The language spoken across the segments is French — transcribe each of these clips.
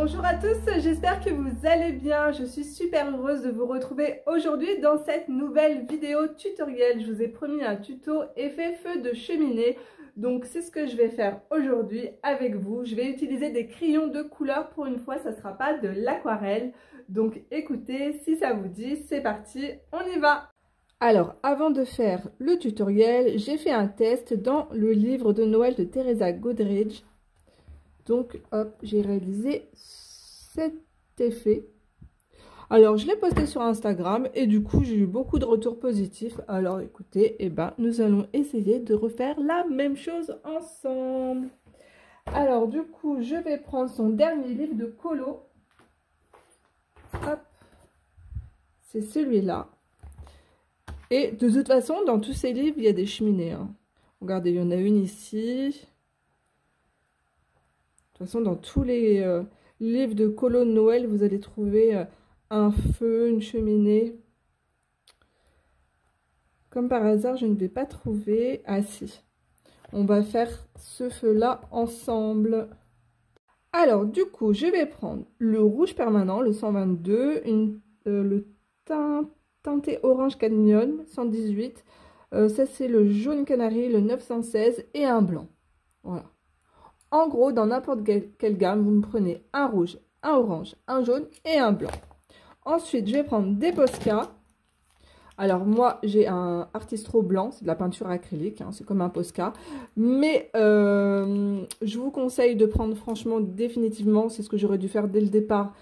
Bonjour à tous, j'espère que vous allez bien. Je suis super heureuse de vous retrouver aujourd'hui dans cette nouvelle vidéo tutoriel. Je vous ai promis un tuto effet feu de cheminée. Donc c'est ce que je vais faire aujourd'hui avec vous. Je vais utiliser des crayons de couleur pour une fois, ça ne sera pas de l'aquarelle. Donc écoutez, si ça vous dit, c'est parti, on y va. Alors, avant de faire le tutoriel, j'ai fait un test dans le livre de Noël de Teresa Goodridge. Donc, hop, j'ai réalisé cet effet. Alors, je l'ai posté sur Instagram et du coup, j'ai eu beaucoup de retours positifs. Alors, écoutez, nous allons essayer de refaire la même chose ensemble. Alors, du coup, je vais prendre son dernier livre de colo. Hop, c'est celui-là. Et de toute façon, dans tous ces livres, il y a des cheminées. Hein. Regardez, il y en a une ici. De toute façon, dans tous les livres de colo de Noël, vous allez trouver un feu, une cheminée. Comme par hasard, je ne vais pas trouver... Ah si, on va faire ce feu-là ensemble. Alors, du coup, je vais prendre le rouge permanent, le 122, le teinté orange cadmium, 118. Ça, c'est le jaune canari, le 916 et un blanc. Voilà. En gros, dans n'importe quelle gamme, vous me prenez un rouge, un orange, un jaune et un blanc. Ensuite, je vais prendre des Posca. Alors, moi, j'ai un Artistro blanc, c'est de la peinture acrylique, hein, c'est comme un Posca. Mais je vous conseille de prendre, franchement, définitivement, c'est ce que j'aurais dû faire dès le départ,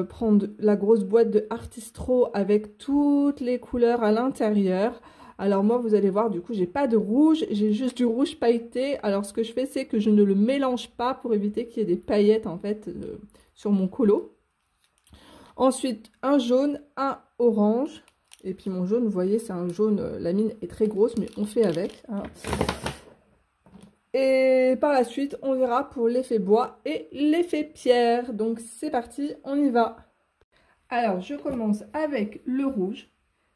prendre la grosse boîte de Artistro avec toutes les couleurs à l'intérieur. Alors moi, vous allez voir, du coup, j'ai pas de rouge, j'ai juste du rouge pailleté. Alors ce que je fais, c'est que je ne le mélange pas pour éviter qu'il y ait des paillettes, en fait, sur mon colo. Ensuite, un jaune, un orange. Et puis mon jaune, vous voyez, c'est un jaune, la mine est très grosse, mais on fait avec. Hein. Et par la suite, on verra pour l'effet bois et l'effet pierre. Donc c'est parti, on y va. Alors, je commence avec le rouge,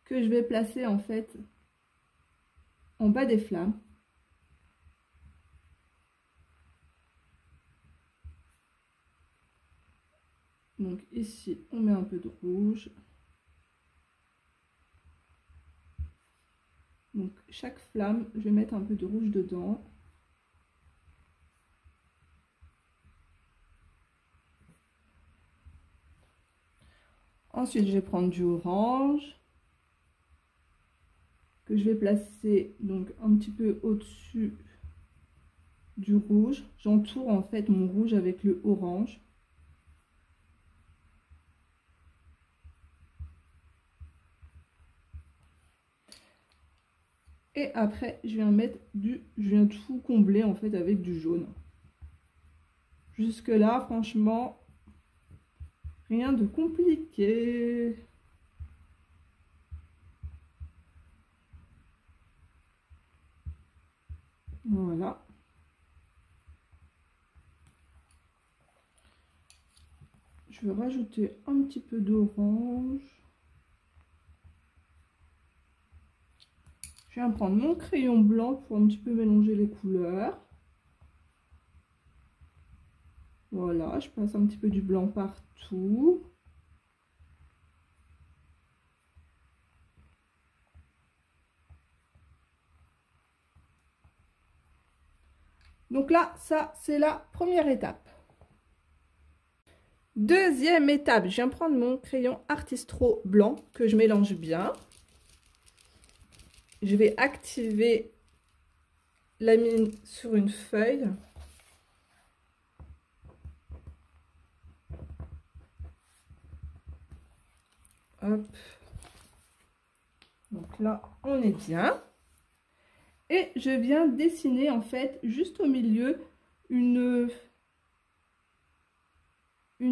que je vais placer, en fait... en bas des flammes. Donc ici, on met un peu de rouge. Donc chaque flamme, je vais mettre un peu de rouge dedans. Ensuite, je vais prendre du orange, que je vais placer donc un petit peu au-dessus du rouge. J'entoure en fait mon rouge avec le orange. Et après, je viens tout combler en fait avec du jaune. Jusque là, franchement, rien de compliqué. Voilà. Je vais rajouter un petit peu d'orange. Je viens prendre mon crayon blanc pour un petit peu mélanger les couleurs. Voilà, je passe un petit peu du blanc partout. Donc là, ça, c'est la première étape. Deuxième étape, je viens prendre mon crayon Artistro blanc que je mélange bien. Je vais activer la mine sur une feuille. Hop. Donc là, on est bien. Et je viens dessiner en fait juste au milieu une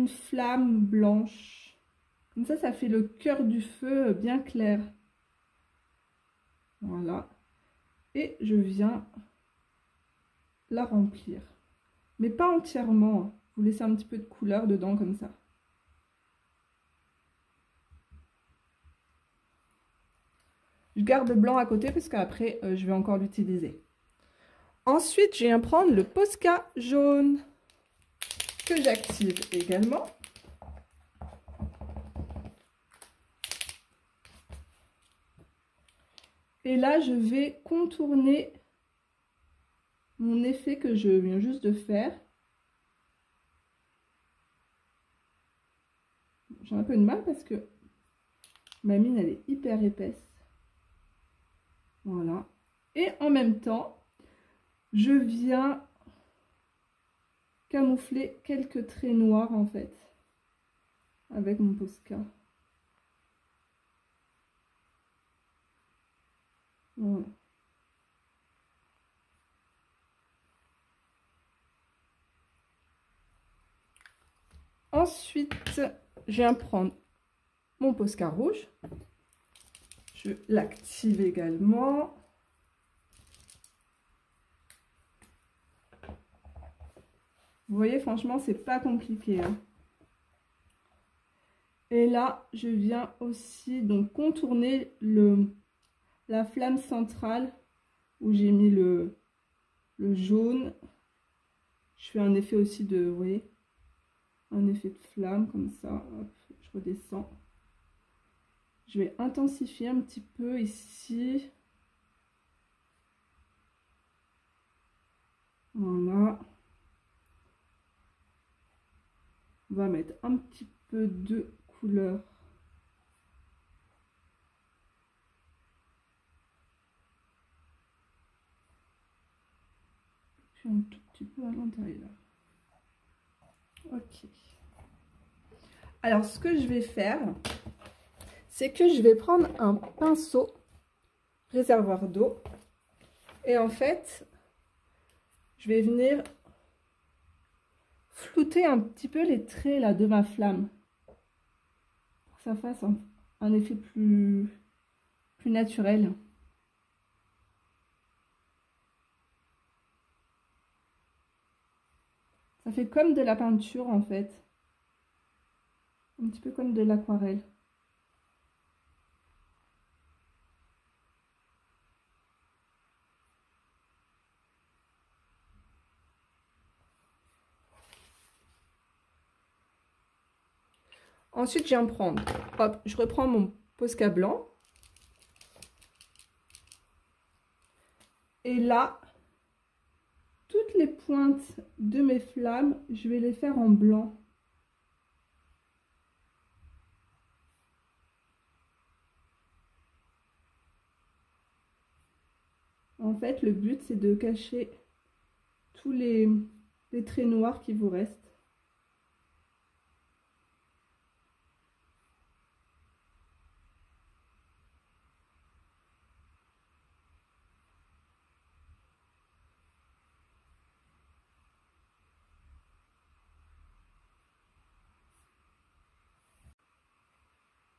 flamme blanche. Comme ça fait le cœur du feu bien clair. Voilà. Et je viens la remplir. Mais pas entièrement. Vous laissez un petit peu de couleur dedans comme ça. Je garde le blanc à côté parce qu'après, je vais encore l'utiliser. Ensuite, je viens prendre le Posca jaune. que j'active également. Et là, je vais contourner mon effet que je viens juste de faire. J'ai un peu de mal parce que ma mine, elle est hyper épaisse. Voilà. Et en même temps, je viens camoufler quelques traits noirs en fait avec mon Posca. Voilà. Ensuite, je viens prendre mon Posca rouge. Je l'active également. Vous voyez, franchement, c'est pas compliqué, hein. Et là, je viens aussi donc contourner la flamme centrale où j'ai mis le jaune. Je fais un effet aussi de, vous voyez, un effet de flamme comme ça. Hop, je redescends. Je vais intensifier un petit peu ici. Voilà. On va mettre un petit peu de couleur. Puis un tout petit peu à l'intérieur. Ok. Alors, ce que je vais faire, c'est que je vais prendre un pinceau réservoir d'eau. Et en fait, je vais venir flouter un petit peu les traits là de ma flamme. Pour que ça fasse un effet plus naturel. Ça fait comme de la peinture en fait. Un petit peu comme de l'aquarelle. Ensuite, je viens prendre, hop, je reprends mon Posca blanc. Et là, toutes les pointes de mes flammes, je vais les faire en blanc. En fait, le but, c'est de cacher tous les traits noirs qui vous restent.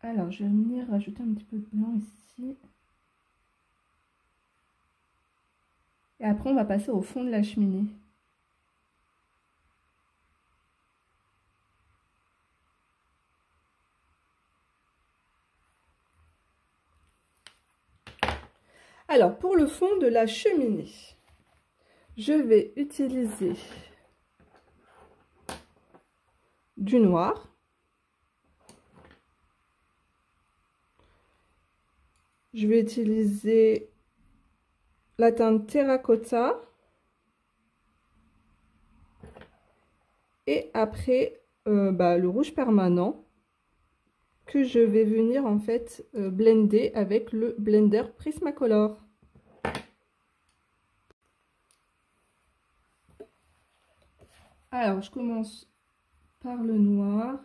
Alors, je vais venir rajouter un petit peu de blanc ici. Et après, on va passer au fond de la cheminée. Alors, pour le fond de la cheminée, je vais utiliser du noir. Je vais utiliser la teinte terracotta. Et après, le rouge permanent que je vais venir en fait blender avec le blender Prismacolor. Alors, je commence par le noir.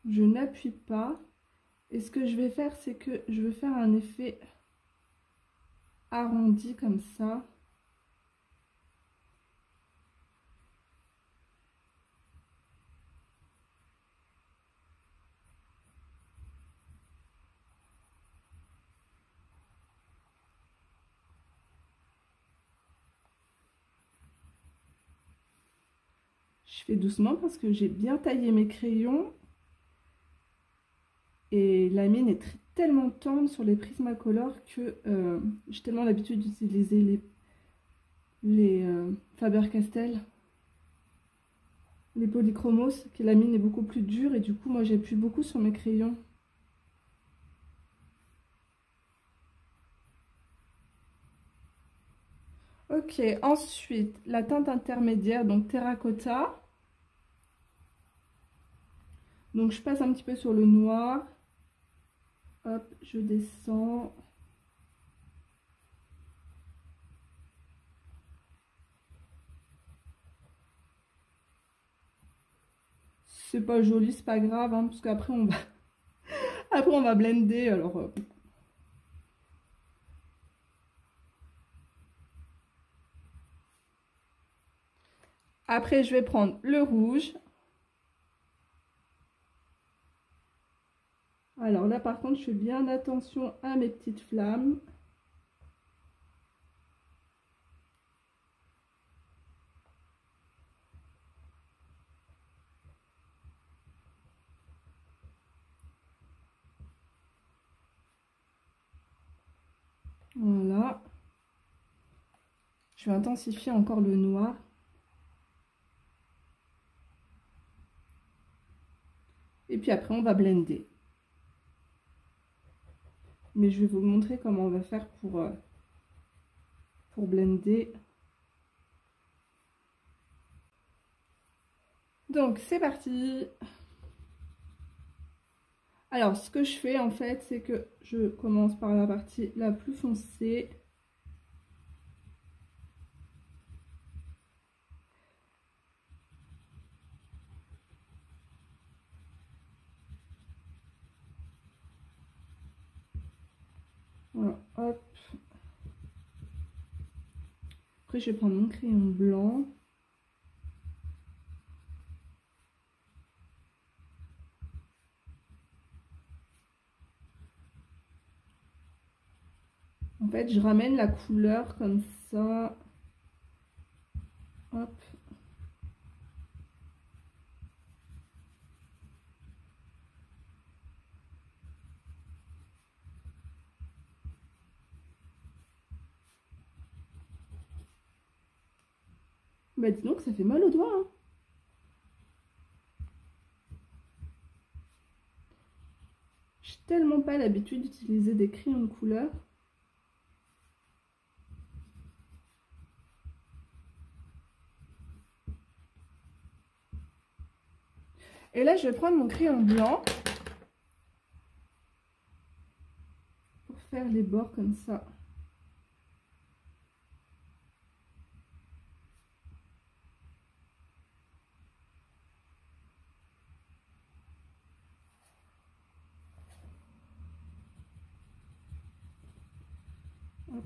Je n'appuie pas. Et ce que je vais faire, c'est que je vais faire un effet arrondi comme ça. Je fais doucement parce que j'ai bien taillé mes crayons. Et la mine est tellement tendre sur les Prismacolor que j'ai tellement l'habitude d'utiliser les Faber-Castell, les polychromos, que la mine est beaucoup plus dure et du coup moi j'appuie beaucoup sur mes crayons. Ok, ensuite la teinte intermédiaire, donc terracotta. Donc je passe un petit peu sur le noir. Hop, je descends. C'est pas joli, c'est pas grave, hein, parce qu'après on va après on va blender. Alors après je vais prendre le rouge. Alors là par contre je fais bien attention à mes petites flammes. Voilà. Je vais intensifier encore le noir. Et puis après, on va blender. Mais je vais vous montrer comment on va faire pour blender. Donc, c'est parti. Alors, ce que je fais, en fait, c'est que je commence par la partie la plus foncée. Voilà, hop. Après, je vais prendre mon crayon blanc. En fait, je ramène la couleur comme ça. Hop. Bah, dis donc, ça fait mal aux doigts, hein. J'ai tellement pas l'habitude d'utiliser des crayons de couleur. Et là, je vais prendre mon crayon blanc pour faire les bords comme ça.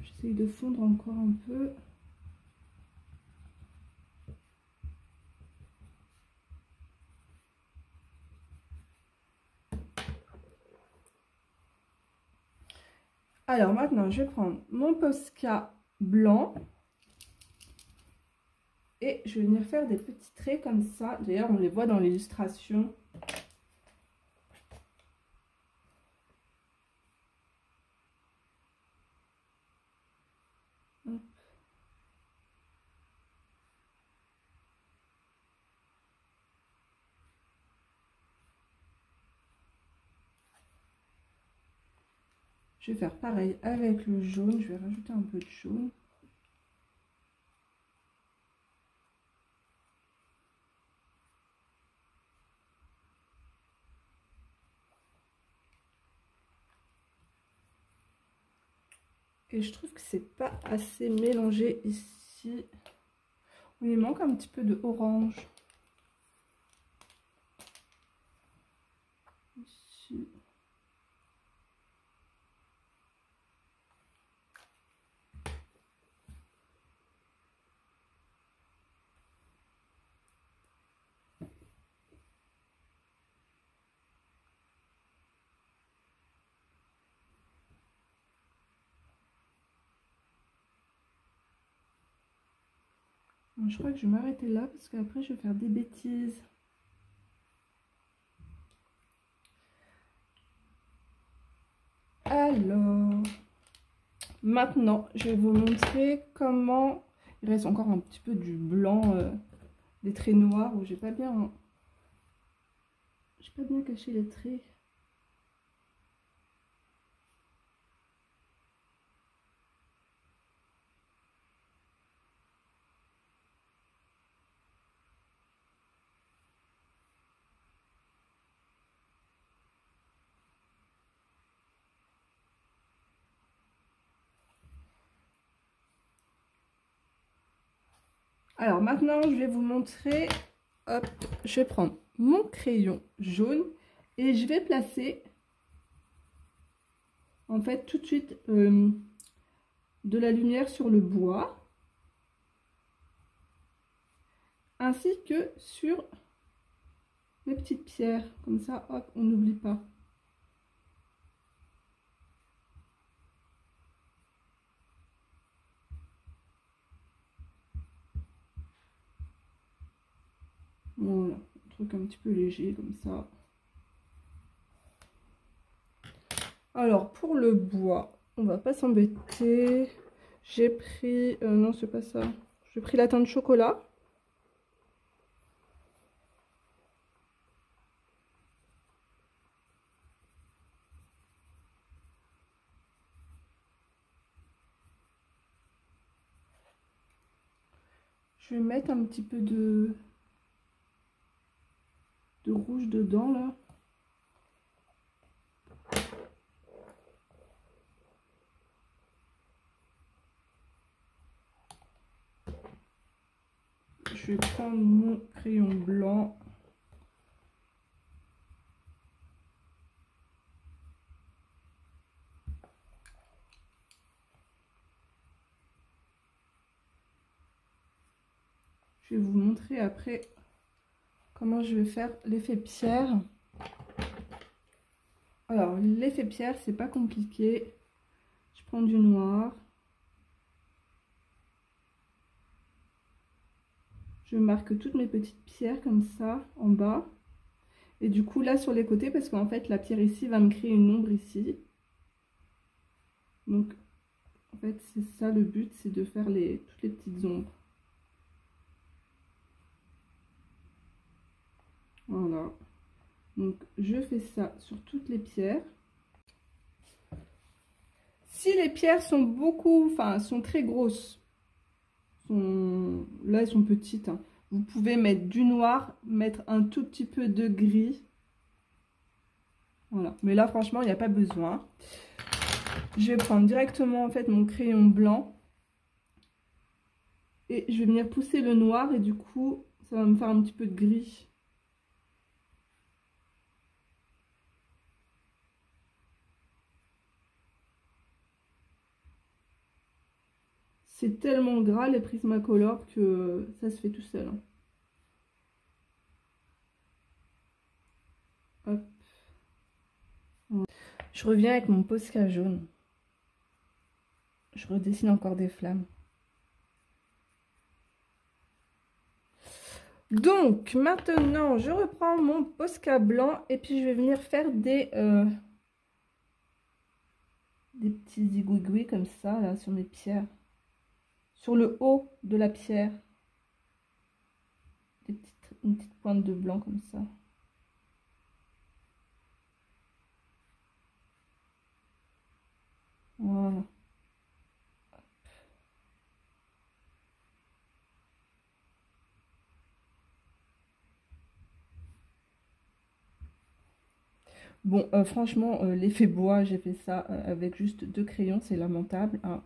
J'essaye de fondre encore un peu. Alors maintenant, je vais prendre mon Posca blanc et je vais venir faire des petits traits comme ça. D'ailleurs, on les voit dans l'illustration. Je vais faire pareil avec le jaune. Je vais rajouter un peu de jaune. Et je trouve que c'est pas assez mélangé ici. Il manque un petit peu de orange. Ici. Je crois que je vais m'arrêter là parce qu'après je vais faire des bêtises. Alors, maintenant je vais vous montrer comment Il reste encore un petit peu du blanc, des traits noirs où j'ai pas bien caché les traits. Alors maintenant, je vais vous montrer, hop, je vais prendre mon crayon jaune et je vais placer, en fait, tout de suite de la lumière sur le bois, ainsi que sur les petites pierres, comme ça, hop, on n'oublie pas. Voilà, un truc un petit peu léger comme ça. Alors pour le bois, on va pas s'embêter. J'ai pris, non c'est pas ça. J'ai pris la teinte chocolat. Je vais mettre un petit peu de rouge dedans là. Je vais prendre mon crayon blanc. Je vais vous montrer après comment je vais faire l'effet pierre. Alors l'effet pierre, c'est pas compliqué. Je prends du noir. Je marque toutes mes petites pierres comme ça en bas. Et du coup là sur les côtés, parce qu'en fait la pierre ici va me créer une ombre ici. Donc en fait c'est ça le but, c'est de faire toutes les petites ombres. Voilà. Donc je fais ça sur toutes les pierres. Si les pierres sont sont très grosses, là elles sont petites, hein. Vous pouvez mettre du noir, mettre un tout petit peu de gris. Voilà, mais là franchement il n'y a pas besoin. Je vais prendre directement en fait mon crayon blanc et je vais venir pousser le noir et du coup ça va me faire un petit peu de gris. C'est tellement gras les Prismacolor que ça se fait tout seul, hein. Hop. Je reviens avec mon Posca jaune. Je redessine encore des flammes. Donc maintenant je reprends mon Posca blanc et puis je vais venir faire des petits zigouigouis comme ça là sur mes pierres. Sur le haut de la pierre. Une petite pointe de blanc comme ça. Voilà. Bon, franchement, l'effet bois, j'ai fait ça avec juste 2 crayons, c'est lamentable, hein.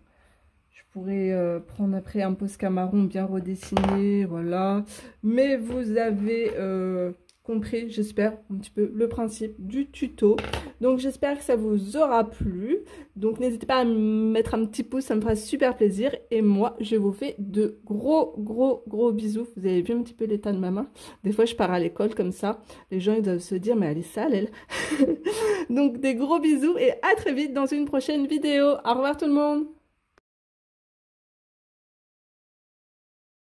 Je pourrais prendre après un Posca marron bien redessiné, voilà. Mais vous avez compris, j'espère, un petit peu le principe du tuto. Donc j'espère que ça vous aura plu. Donc n'hésitez pas à me mettre un petit pouce, ça me fera super plaisir. Et moi, je vous fais de gros bisous. Vous avez vu un petit peu l'état de ma main. Des fois, je pars à l'école comme ça. Les gens, ils doivent se dire, mais elle est sale, elle. Donc des gros bisous et à très vite dans une prochaine vidéo. Au revoir tout le monde.